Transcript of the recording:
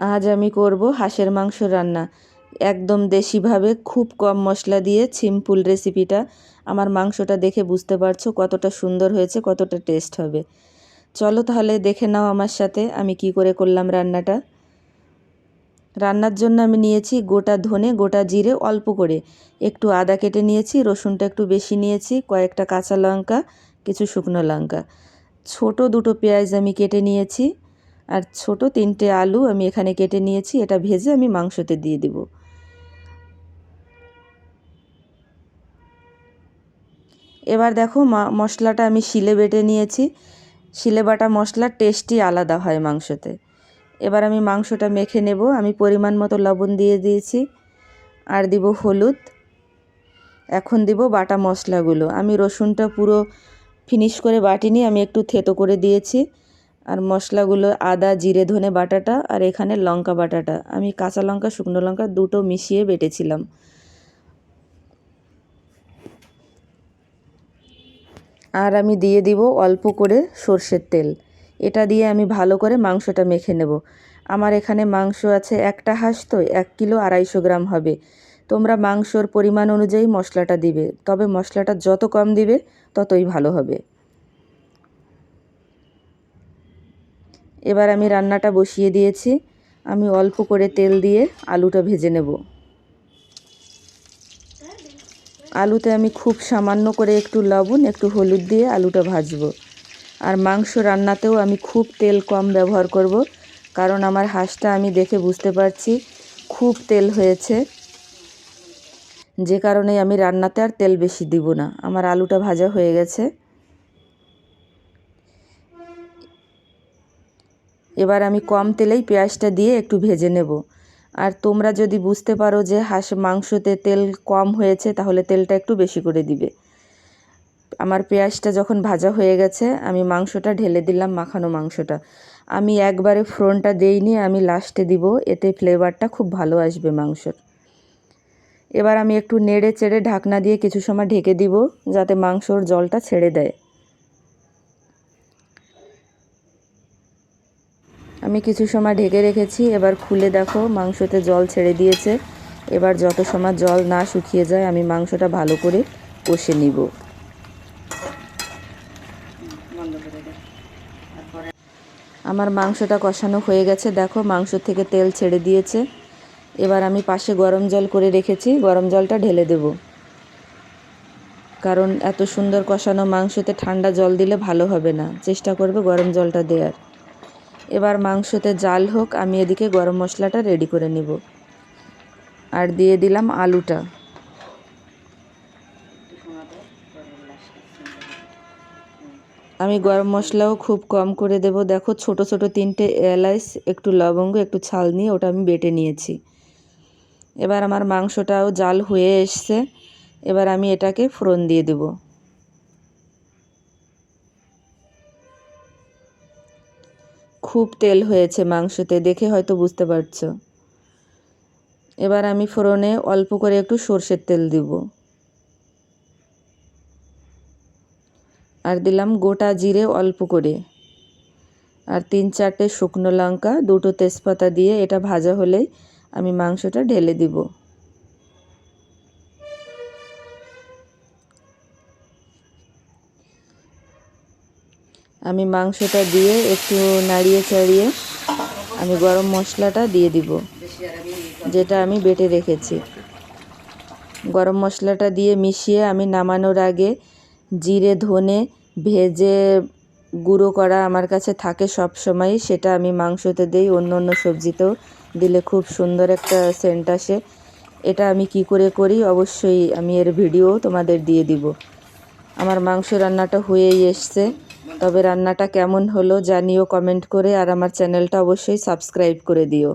আজ আমি করব হাঁসের মাংস রান্না একদম দেশিভাবে, খুব কম মশলা দিয়ে সিম্পল রেসিপিটা। আমার মাংসটা দেখে বুঝতে পারছো কতটা সুন্দর হয়েছে, কতটা টেস্ট হবে। চলো তাহলে দেখে নাও আমার সাথে আমি কি করে করলাম রান্নাটা। রান্নার জন্য আমি নিয়েছি গোটা ধনে, গোটা জিরে, অল্প করে একটু আদা কেটে নিয়েছি, রসুনটা একটু বেশি নিয়েছি, কয়েকটা কাঁচা লঙ্কা, কিছু শুকনো লঙ্কা, ছোট দুটো পেঁয়াজ আমি কেটে নিয়েছি, আর ছোট 3টে আলু আমি এখানে কেটে নিয়েছি। এটা ভেজে আমি মাংসতে দিয়ে দেব। এবার দেখো মশলাটা আমি শিলে বেটে নিয়েছি। শিলে বাটা মশলার টেস্টই আলাদা হয় মাংসতে। এবার আমি মাংসটা মেখে নেব। আমি পরিমাণ মতো লবণ দিয়ে দিয়েছি, আর দিব হলুদ। এখন দিব বাটা মশলাগুলো। আমি রসুনটা পুরো ফিনিশ করে বাটিনি, আমি একটু থেতো করে দিয়েছি। আর মশলাগুলো আদা, জিরে, ধনে বাটাটা, আর এখানে লঙ্কা বাটাটা আমি কাঁচা লঙ্কা, শুকনো লঙ্কা দুটো মিশিয়ে বেটেছিলাম। আর আমি দিয়ে দিব অল্প করে সর্ষের তেল। এটা দিয়ে আমি ভালো করে মাংসটা মেখে নেব। আমার এখানে মাংস আছে, একটা হাঁস তো 1 কিলো 250 গ্রাম হবে। তোমরা মাংসর পরিমাণ অনুযায়ী মশলাটা দিবে, তবে মশলাটা যত কম দিবে ততই ভালো হবে। এবার আমি রান্নাটা বসিয়ে দিয়েছি। আমি অল্প করে তেল দিয়ে আলুটা ভেজে নেব। আলুতে আমি খুব সামান্য করে একটু লবণ, একটু হলুদ দিয়ে আলুটা ভাজবো। আর মাংস রান্নাতেও আমি খুব তেল কম ব্যবহার করব, কারণ আমার হাঁসটা আমি দেখে বুঝতে পারছি খুব তেল হয়েছে, যে কারণে আমি রান্নাতে আর তেল বেশি দিব না। আমার আলুটা ভাজা হয়ে গেছে। এবার আমি কম তেলেই পেঁয়াজটা দিয়ে একটু ভেজে নেব। আর তোমরা যদি বুঝতে পারো যে হাঁস মাংসতে তেল কম হয়েছে, তাহলে তেলটা একটু বেশি করে দিবে। আমার পেঁয়াজটা যখন ভাজা হয়ে গেছে, আমি মাংসটা ঢেলে দিলাম, মাখানো মাংসটা। আমি একবারে ফোড়নটা দেইনি, আমি লাস্টে দিব, এতে ফ্লেভারটা খুব ভালো আসবে মাংসর। এবার আমি একটু নেড়ে চেড়ে ঢাকনা দিয়ে কিছু সময় ঢেকে দিব, যাতে মাংসর জলটা ছেড়ে দেয়। আমি কিছু সময় ঢেকে রেখেছি। এবার খুলে দেখো মাংসতে জল ছেড়ে দিয়েছে। এবার যত সময় জল না শুকিয়ে যায়, আমি মাংসটা ভালো করে কষে নিব। আমার মাংসটা কষানো হয়ে গেছে, দেখো মাংস থেকে তেল ছেড়ে দিয়েছে। এবার আমি পাশে গরম জল করে রেখেছি, গরম জলটা ঢেলে দেব। কারণ এত সুন্দর কষানো মাংসতে ঠান্ডা জল দিলে ভালো হবে না, চেষ্টা করবে গরম জলটা দেওয়ার। এবার মাংসতে জাল হোক, আমি এদিকে গরম মশলাটা রেডি করে নিব। আর দিয়ে দিলাম আলুটা। আমি গরম মশলাও খুব কম করে দেব। দেখো ছোট ছোট 3টে এলাচ, একটু লবঙ্গ, একটু ছাল নিয়ে ওটা আমি বেটে নিয়েছি। এবার আমার মাংসটাও জাল হয়ে এসছে। এবার আমি এটাকে ফোড়ন দিয়ে দেব। খুব তেল হয়েছে মাংসতে, দেখে হয়তো বুঝতে পারছো। এবার আমি ফোড়নে অল্প করে একটু সর্ষের তেল দিব, আর দিলাম গোটা জিরে অল্প করে, আর 3-4টে শুকনো লঙ্কা, 2টো তেজপাতা দিয়ে এটা ভাজা হলেই আমি মাংসটা ঢেলে দিব। আমি মাংসটা দিয়ে একটু নাড়িয়ে চাড়িয়ে আমি গরম মশলাটা দিয়ে দিব, যেটা আমি বেটে রেখেছি। গরম মশলাটা দিয়ে মিশিয়ে আমি নামানোর আগে জিরে ধনে ভেজে গুঁড়ো করা আমার কাছে থাকে সব সময়, সেটা আমি মাংসতে দিই, অন্য অন্য সবজিতেও দিলে খুব সুন্দর একটা সেন্ট আসে। এটা আমি কি করে করি অবশ্যই আমি এর ভিডিও তোমাদের দিয়ে দিব। আমার মাংস রান্নাটা হয়েই এসছে, তবে রান্নাটা কেমন হলো জানিও কমেন্ট করে, আর আমার চ্যানেলটা অবশ্যই সাবস্ক্রাইব করে দিও।